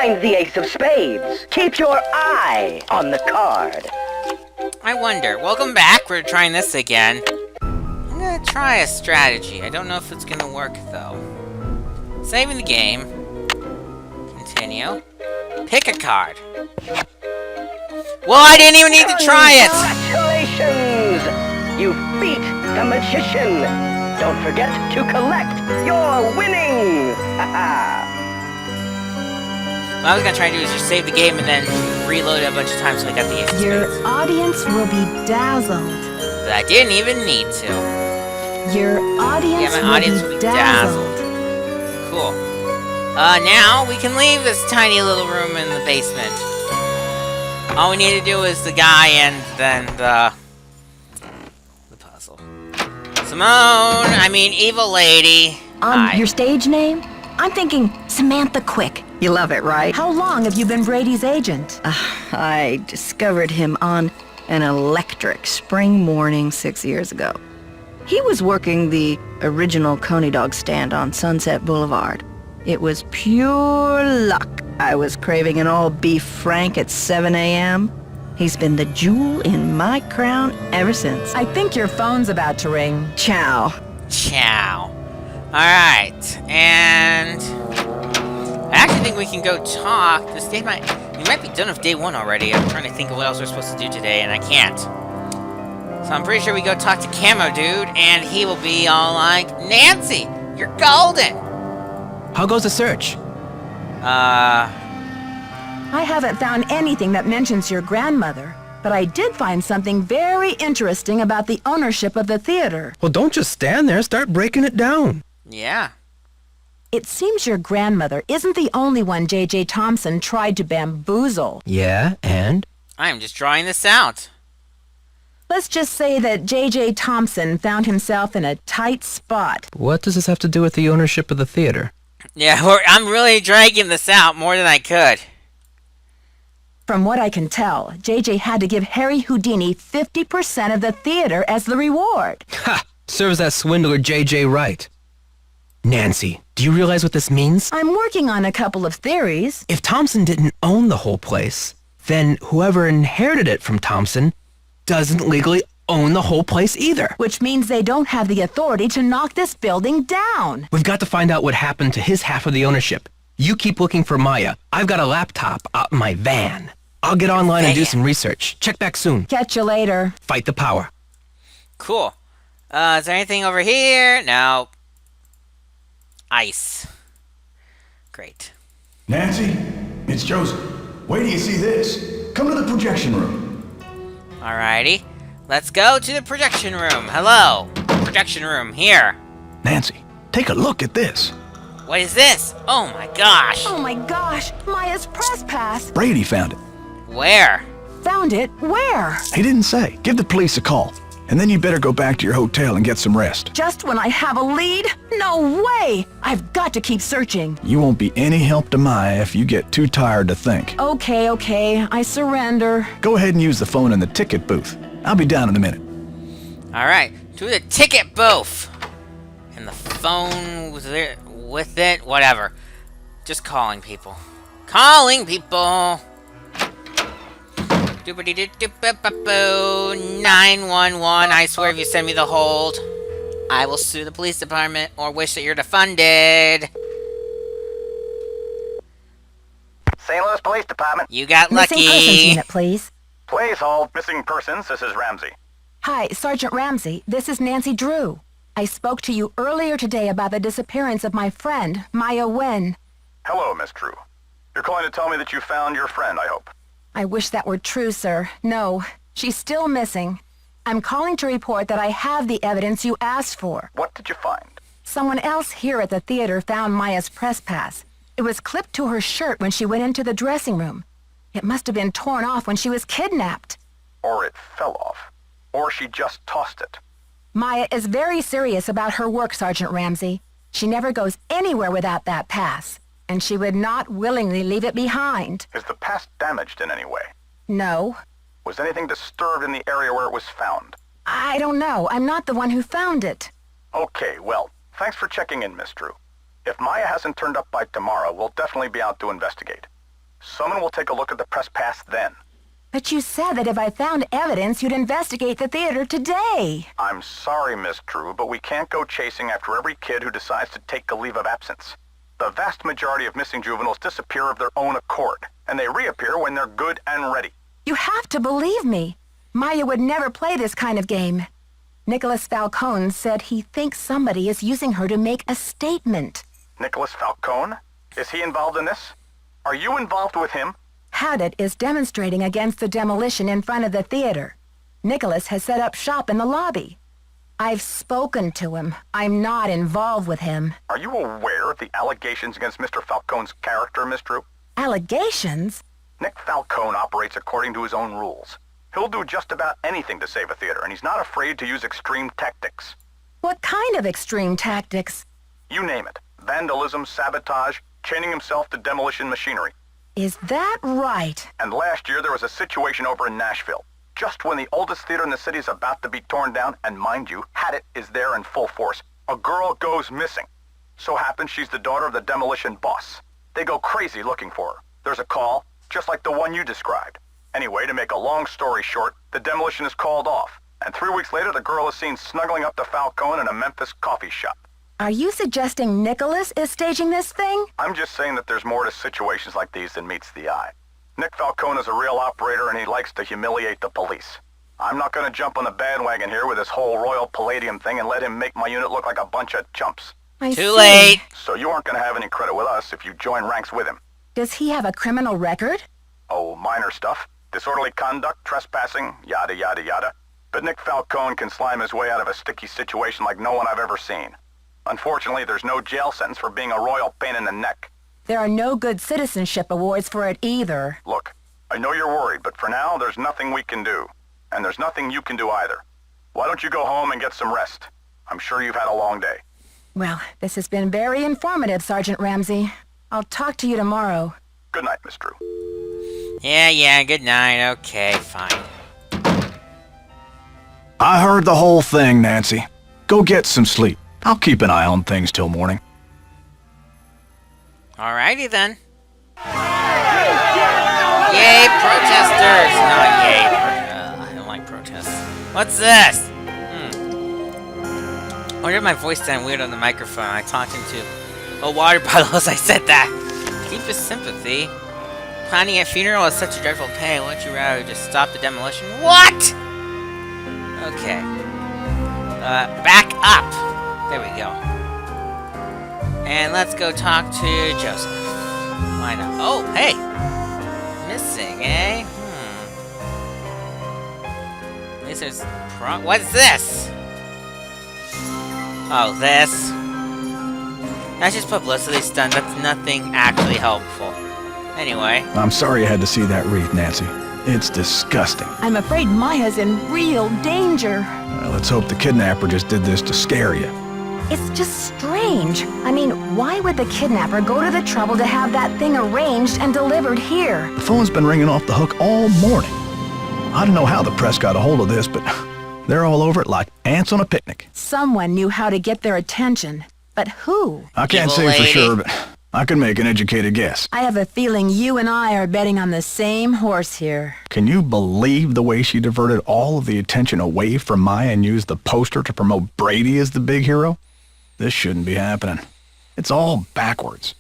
find the ace of spades. Keep your eye on the card. I wonder. Welcome back. We're trying this again. I'm gonna try a strategy. I don't know if it's gonna work, though. Saving the game. Continue. Pick a card. Well, I didn't even need to try it! Congratulations! You beat the magician! Don't forget to collect your winnings! What I was gonna try to do is just save the game and then reload it a bunch of times so I got the ace of Your spades. audience will be dazzled. But I didn't even need to. Your audience, Yeah, my audience will be dazzled. Cool. Now we can leave this tiny little room in the basement. All we need to do is the guy and then the puzzle. Evil lady. Hi. Your stage name? I'm thinking Samantha Quick. You love it, right? How long have you been Brady's agent? I discovered him on an electric spring morning 6 years ago. He was working the original Coney Dog stand on Sunset Boulevard. It was pure luck. I was craving an all-beef Frank at 7 a.m. He's been the jewel in my crown ever since. I think your phone's about to ring. Ciao. Ciao. Alright, and I actually think we can go talk. We might be done with day 1 already. I'm trying to think of what else we're supposed to do today, and I can't. So I'm pretty sure we go talk to Camo Dude, and he will be all like, Nancy, you're golden! How goes the search? I haven't found anything that mentions your grandmother, but I did find something very interesting about the ownership of the theater. Well, don't just stand there. Start breaking it down. Yeah. It seems your grandmother isn't the only one J.J. Thompson tried to bamboozle. Yeah, and? I'm just drawing this out. Let's just say that J.J. Thompson found himself in a tight spot. What does this have to do with the ownership of the theater? Yeah, I'm really dragging this out more than I could. From what I can tell, J.J. had to give Harry Houdini 50% of the theater as the reward. Ha! Serves that swindler J.J. right. Nancy, do you realize what this means? I'm working on a couple of theories. If Thompson didn't own the whole place, then whoever inherited it from Thompson doesn't legally own the whole place either. Which means they don't have the authority to knock this building down. We've got to find out what happened to his half of the ownership. You keep looking for Maya. I've got a laptop out in my van. I'll get online and do some research. Check back soon. Catch you later. Fight the power. Cool. Is there anything over here? No. Ice. Great. Nancy, it's Joseph. Wait till you see this. Come to the projection room. Alrighty. Let's go to the projection room. Hello. Projection room, here. Nancy, take a look at this. What is this? Oh my gosh. Oh my gosh, Maya's press pass. Brady found it. Where? Found it? Where? He didn't say. Give the police a call. And then you better go back to your hotel and get some rest. Just when I have a lead? No way! I've got to keep searching. You won't be any help to Maya if you get too tired to think. Okay, I surrender. Go ahead and use the phone in the ticket booth. I'll be down in a minute. Alright, to the ticket booth. And the phone with it, whatever. Just calling people. Calling people! 911, I swear if you send me the hold, I will sue the police department or wish that you're defunded. St. Louis Police Department. You got Missing persons lucky. unit, please. Please hold missing persons. This is Ramsey. Hi, Sergeant Ramsey. This is Nancy Drew. I spoke to you earlier today about the disappearance of my friend, Maya Wen. Hello, Miss Drew. You're calling to tell me that you found your friend, I hope. I wish that were true, sir. No, she's still missing. I'm calling to report that I have the evidence you asked for. What did you find? Someone else here at the theater found Maya's press pass. It was clipped to her shirt when she went into the dressing room. It must have been torn off when she was kidnapped. Or it fell off. Or she just tossed it. Maya is very serious about her work, Sergeant Ramsey. She never goes anywhere without that pass, and she would not willingly leave it behind. Is the pass damaged in any way? No. Was anything disturbed in the area where it was found? I don't know. I'm not the one who found it. Okay, well, thanks for checking in, Miss Drew. If Maya hasn't turned up by tomorrow, we'll definitely be out to investigate. Someone will take a look at the press pass then. But you said that if I found evidence, you'd investigate the theater today. I'm sorry, Miss Drew, but we can't go chasing after every kid who decides to take a leave of absence. The vast majority of missing juveniles disappear of their own accord, and they reappear when they're good and ready. You have to believe me. Maya would never play this kind of game. Nicholas Falcone said he thinks somebody is using her to make a statement. Nicholas Falcone? Is he involved in this? Are you involved with him? Haddett is demonstrating against the demolition in front of the theater. Nicholas has set up shop in the lobby. I've spoken to him. I'm not involved with him. Are you aware of the allegations against Mr. Falcone's character, Miss Drew? Allegations? Nick Falcone operates according to his own rules. He'll do just about anything to save a theater, and he's not afraid to use extreme tactics. What kind of extreme tactics? You name it. Vandalism, sabotage, chaining himself to demolition machinery. Is that right? And last year there was a situation over in Nashville. Just when the oldest theater in the city is about to be torn down, and mind you, Haddett is there in full force, a girl goes missing. So happens she's the daughter of the demolition boss. They go crazy looking for her. There's a call, just like the one you described. Anyway, to make a long story short, the demolition is called off, and 3 weeks later the girl is seen snuggling up to Falcone in a Memphis coffee shop. Are you suggesting Nicholas is staging this thing? I'm just saying that there's more to situations like these than meets the eye. Nick Falcone is a real operator and he likes to humiliate the police. I'm not gonna jump on the bandwagon here with this whole Royal Palladium thing and let him make my unit look like a bunch of chumps. I Too see. late. So you aren't gonna have any credit with us if you join ranks with him. Does he have a criminal record? Oh, minor stuff. Disorderly conduct, trespassing, yada yada yada. But Nick Falcone can slime his way out of a sticky situation like no one I've ever seen. Unfortunately, there's no jail sentence for being a royal pain in the neck. There are no good citizenship awards for it either. Look, I know you're worried, but for now, there's nothing we can do. And there's nothing you can do either. Why don't you go home and get some rest? I'm sure you've had a long day. Well, this has been very informative, Sergeant Ramsey. I'll talk to you tomorrow. Good night, Miss Drew. Yeah, good night. Okay, fine. I heard the whole thing, Nancy. Go get some sleep. I'll keep an eye on things till morning. Alrighty then. Yay, protesters! Not yay. I don't like protests. What's this? I wonder if my voice sounded weird on the microphone. I talked into a water bottle as I said that. Deepest sympathy. Planning a funeral is such a dreadful pain. Wouldn't you rather just stop the demolition? What? Okay. Back up. There we go. And let's go talk to Joseph. Why not? Oh, hey! Missing, eh? At least there's what's this? Oh, this? That's just publicity stunt. That's nothing actually helpful. Anyway. I'm sorry you had to see that wreath, Nancy. It's disgusting. I'm afraid Maya's in real danger. Let's hope the kidnapper just did this to scare you. It's just strange. I mean, why would the kidnapper go to the trouble to have that thing arranged and delivered here? The phone's been ringing off the hook all morning. I don't know how the press got a hold of this, but they're all over it like ants on a picnic. Someone knew how to get their attention. But who? I can't Evil say lady. for sure, but I can make an educated guess. I have a feeling you and I are betting on the same horse here. Can you believe the way she diverted all of the attention away from Maya and used the poster to promote Brady as the big hero? This shouldn't be happening. It's all backwards.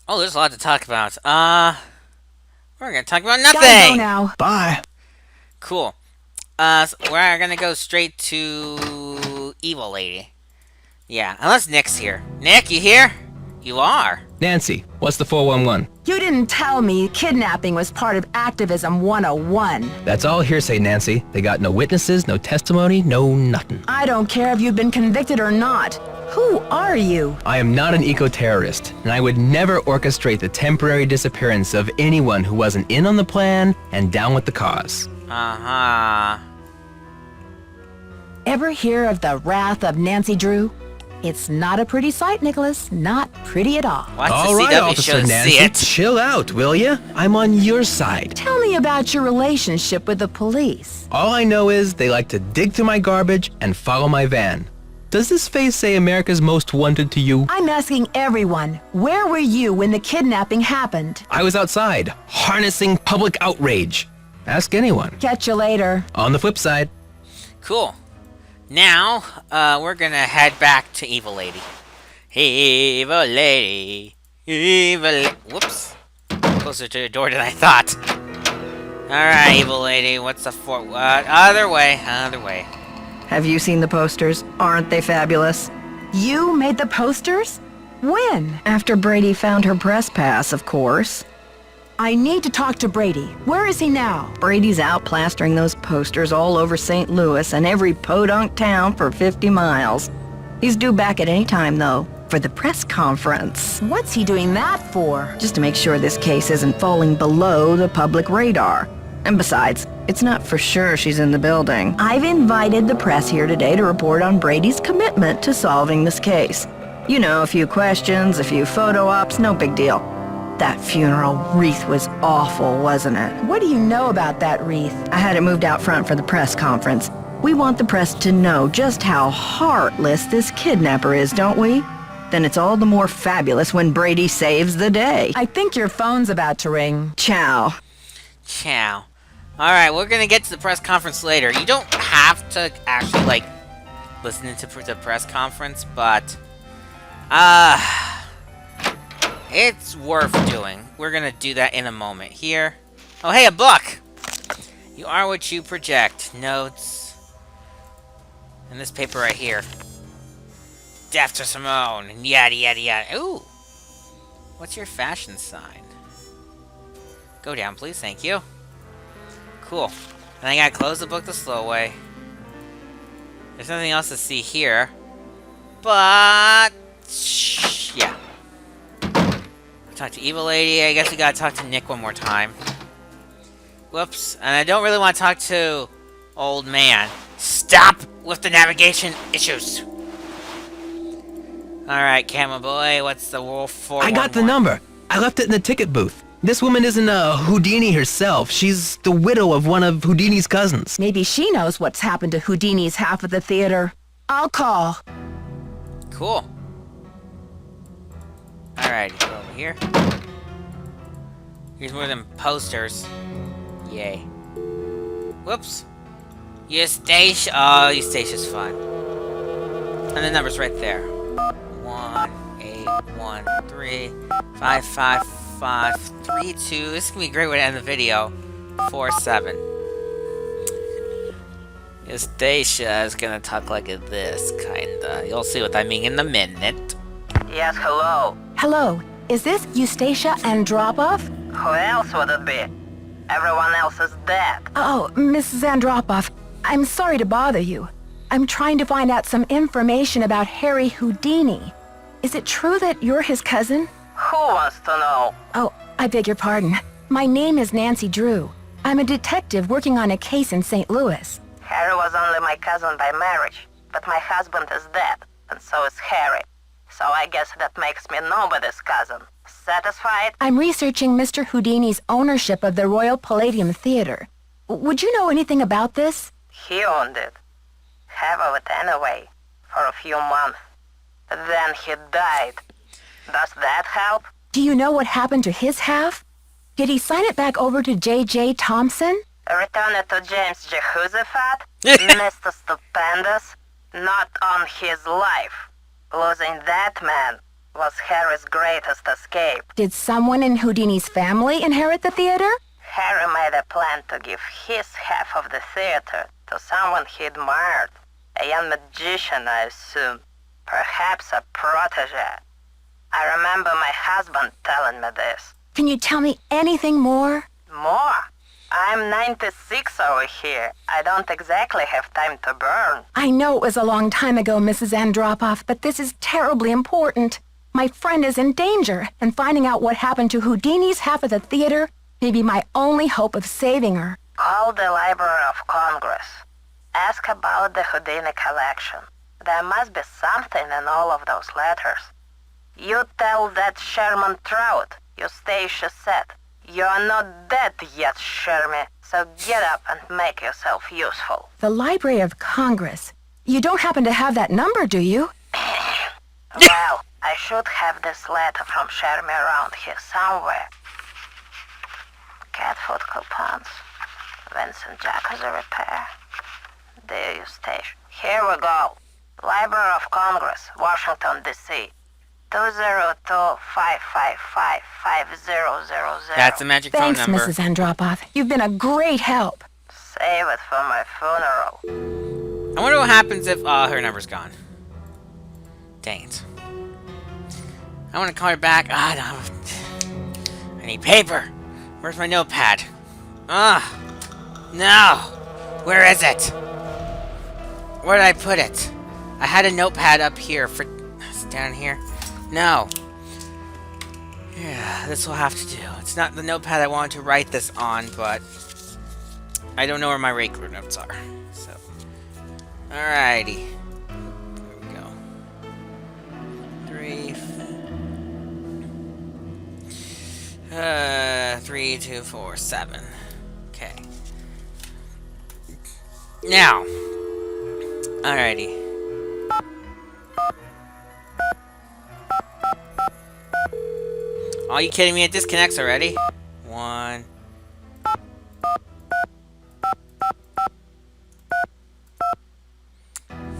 Oh, there's a lot to talk about. We're gonna talk about nothing! Gotta go now. Bye. Cool. So we're gonna go straight to Evil Lady. Yeah, unless Nick's here. Nick, you here? You are. Nancy, what's the 411? You didn't tell me kidnapping was part of Activism 101. That's all hearsay, Nancy. They got no witnesses, no testimony, no nothing. I don't care if you've been convicted or not. Who are you? I am not an eco-terrorist, and I would never orchestrate the temporary disappearance of anyone who wasn't in on the plan and down with the cause. Uh-huh. Ever hear of the wrath of Nancy Drew? It's not a pretty sight, Nicholas. Not pretty at all. Watch All the right, CW Officer show to Nancy, see it. chill out, will ya? I'm on your side. Tell me about your relationship with the police. All I know is they like to dig through my garbage and follow my van. Does this face say America's Most Wanted to you? I'm asking everyone, where were you when the kidnapping happened? I was outside, harnessing public outrage. Ask anyone. Catch you later. On the flip side. Cool. Now, we're gonna head back to Evil Lady. Evil Lady. Whoops. Closer to the door than I thought. Alright, Evil Lady, what's the other way. Have you seen the posters? Aren't they fabulous? You made the posters? When? After Brady found her press pass, of course. I need to talk to Brady. Where is he now? Brady's out plastering those posters all over St. Louis and every podunk town for 50 miles. He's due back at any time, though, for the press conference. What's he doing that for? Just to make sure this case isn't falling below the public radar. And besides, it's not for sure she's in the building. I've invited the press here today to report on Brady's commitment to solving this case. You know, a few questions, a few photo ops, no big deal. That funeral wreath was awful, wasn't it? What do you know about that wreath? I had it moved out front for the press conference. We want the press to know just how heartless this kidnapper is, don't we? Then it's all the more fabulous when Brady saves the day. I think your phone's about to ring. Ciao. Ciao. Alright, we're gonna get to the press conference later. You don't have to actually, like, listen to the press conference, but... it's worth doing. We're gonna do that in a moment. Here. Oh, hey, a book! You are what you project. Notes. And this paper right here. Death to Simone. And yada, yada, yada. Ooh! What's your fashion sign? Go down, please. Thank you. Cool. And I gotta close the book the slow way. There's nothing else to see here. But... yeah. Talk to Evil Lady. I guess we gotta talk to Nick one more time. Whoops. And I don't really want to talk to Old Man. Stop with the navigation issues. Alright, Camera Boy. What's the Wolf 411? I got the number. I left it in the ticket booth. This woman isn't Houdini herself. She's the widow of one of Houdini's cousins. Maybe she knows what's happened to Houdini's half of the theater. I'll call. Cool. Alright, go over here. Here's more of them posters. Yay. Whoops. Eustatia. Oh, Eustatia's fun. And the number's right there. 1-813-555-32. This is gonna be a great way to end the video. 47. Eustatia is gonna talk like this, kinda. You'll see what I mean in a minute. Yes, hello. Hello, is this Eustatia Andropov? Who else would it be? Everyone else is dead. Oh, Mrs. Andropov, I'm sorry to bother you. I'm trying to find out some information about Harry Houdini. Is it true that you're his cousin? Who wants to know? Oh, I beg your pardon. My name is Nancy Drew. I'm a detective working on a case in St. Louis. Harry was only my cousin by marriage, but my husband is dead, and so is Harry. So I guess that makes me nobody's cousin. Satisfied? I'm researching Mr. Houdini's ownership of the Royal Palladium Theater. Would you know anything about this? He owned it. Half of it anyway, for a few months. Then he died. Does that help? Do you know what happened to his half? Did he sign it back over to J.J. Thompson? Return it to James Jehoshaphat? Mr. Stupendous? Not on his life. Losing that man was Harry's greatest escape. Did someone in Houdini's family inherit the theater? Harry made a plan to give his half of the theater to someone he admired. A young magician, I assume. Perhaps a protege. I remember my husband telling me this. Can you tell me anything more? More? I'm 96 over here. I don't exactly have time to burn. I know it was a long time ago, Mrs. Andropov, but this is terribly important. My friend is in danger, and finding out what happened to Houdini's half of the theater may be my only hope of saving her. Call the Library of Congress. Ask about the Houdini collection. There must be something in all of those letters. You tell that Sherman Trout, Eustatia said. You're not dead yet, Shermy, so get up and make yourself useful. The Library of Congress. You don't happen to have that number, do you? Well, I should have this letter from Shermy around here somewhere. Cat food coupons. Vincent Jacuzzi repair. Dear Eustatia. Here we go. Library of Congress, Washington, D.C. 202-555-5000. That's the magic phone Thanks, number. Mrs. Andropoff. You've been a great help. Save it for my funeral. I wonder what happens if her number's gone. Dang it. I want to call her back. Ah, no. I need paper. Where's my notepad? No. Where is it? Where did I put it? I had a notepad up here for... It's down here. No. Yeah, this will have to do. It's not the notepad I wanted to write this on, but... I don't know where my regular notes are. So... Alrighty. There we go. 3, 2, 4, 7. Okay. Now. Alrighty. Are you kidding me? It disconnects already? 1.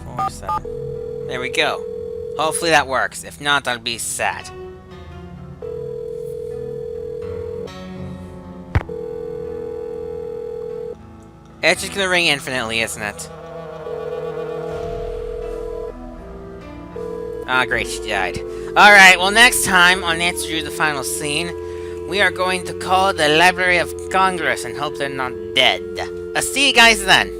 Four, 7. There we go. Hopefully that works. If not, I'll be sad. It's just gonna ring infinitely, isn't it? Ah, great, she died. Alright, well next time on Nancy Drew the Final Scene, we are going to call the Library of Congress and hope they're not dead. I'll see you guys then.